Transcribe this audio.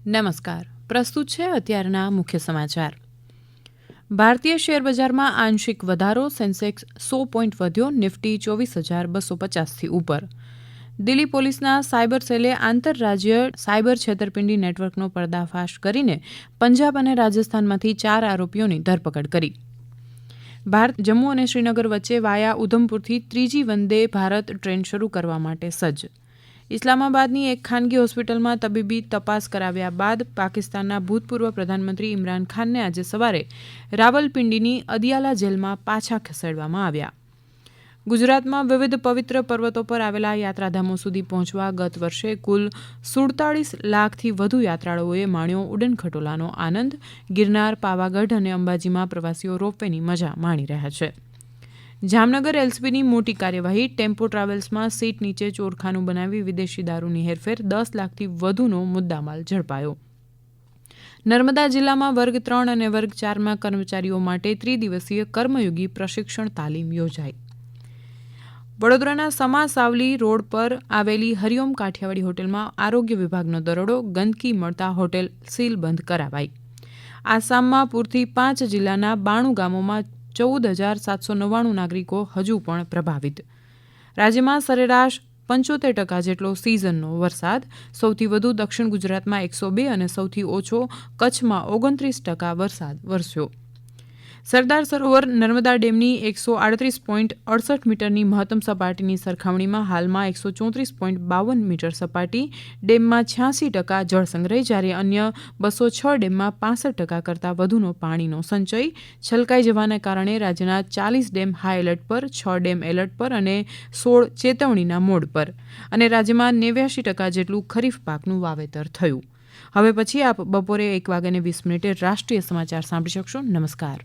નમસ્કાર. પ્રસ્તુત છે અત્યારના મુખ્ય સમાચાર. ભારતીય શેરબજારમાં આંશિક વધારો. સેન્સેક્સ 100 પોઈન્ટ વધ્યો. નિફ્ટી 24,250થી ઉપર. દિલ્હી પોલીસના સાયબર સેલે આંતરરાજ્ય સાયબર છેતરપિંડી નેટવર્કનો પર્દાફાશ કરીને પંજાબ અને રાજસ્થાનમાંથી 4 આરોપીઓની ધરપકડ કરી. ભારત જમ્મુ અને શ્રીનગર વચ્ચે વાયા ઉધમપુરથી ત્રીજી વંદે ભારત ટ્રેન શરૂ કરવા માટે સજ્જ. ઇસ્લામાબાદની એક ખાનગી હોસ્પિટલમાં તબીબી તપાસ કરાવ્યા બાદ પાકિસ્તાનના ભૂતપૂર્વ પ્રધાનમંત્રી ઇમરાન ખાનને આજે સવારે રાવલપિંડીની અદિયાલા જેલમાં પાછા ખસેડવામાં આવ્યા. ગુજરાતમાં વિવિધ પવિત્ર પર્વતો પર આવેલા યાત્રાધામો સુધી પહોંચવા ગત વર્ષે કુલ 47 લાખથી વધુ યાત્રાળુઓએ માણ્યો ઉડન ખટોલાનો આનંદ. ગિરનાર, પાવાગઢ અને અંબાજીમાં પ્રવાસીઓ રોપવેની મજા માણી રહ્યા છે. જામનગર એલસીબીની મોટી કાર્યવાહી. ટેમ્પો ટ્રાવેલ્સમાં સીટ નીચે ચોરખાનું બનાવી વિદેશી દારૂની હેરફેર. 10 લાખથી વધુનો મુદ્દામાલ ઝડપાયો. નર્મદા જિલ્લામાં વર્ગ 3 અને વર્ગ 4માં કર્મચારીઓ માટે ત્રિદિવસીય કર્મયોગી પ્રશિક્ષણ તાલીમ યોજાઈ. વડોદરાના સમા સાવલી રોડ પર આવેલી હરિઓમ કાઠિયાવાડી હોટેલમાં આરોગ્ય વિભાગનો દરોડો. ગંદકી મળતા હોટેલ સીલબંધ કરાવાઈ. આસામમાં પૂરથી 5 જિલ્લાના 92 ગામોમાં 14,799 નાગરિકો હજુ પણ પ્રભાવિત. રાજ્યમાં સરેરાશ 75% જેટલો સિઝનનો વરસાદ. સૌથી વધુ દક્ષિણ ગુજરાતમાં 102 અને સૌથી ઓછો કચ્છમાં 29% વરસાદ વરસ્યો. સરદાર સરોવર નર્મદા ડેમની 138.68 મીટરની મહત્તમ સપાટીની સરખામણીમાં હાલમાં 134.52 મીટર સપાટી. ડેમમાં 86% જળ સંગ્રહ, જ્યારે અન્ય 206 ડેમમાં 65% કરતાં વધુનો પાણીનો સંચય. છલકાઈ જવાને કારણે રાજ્યના 40 ડેમ હાઈ એલર્ટ પર, 6 ડેમ એલર્ટ પર અને 16 ચેતવણીના મોડ પર. અને રાજ્યમાં 89% જેટલું ખરીફ પાકનું વાવેતર થયું. હવે પછી આપ બપોરે 1:20 રાષ્ટ્રીય સમાચાર સાંભળી શકશો. નમસ્કાર.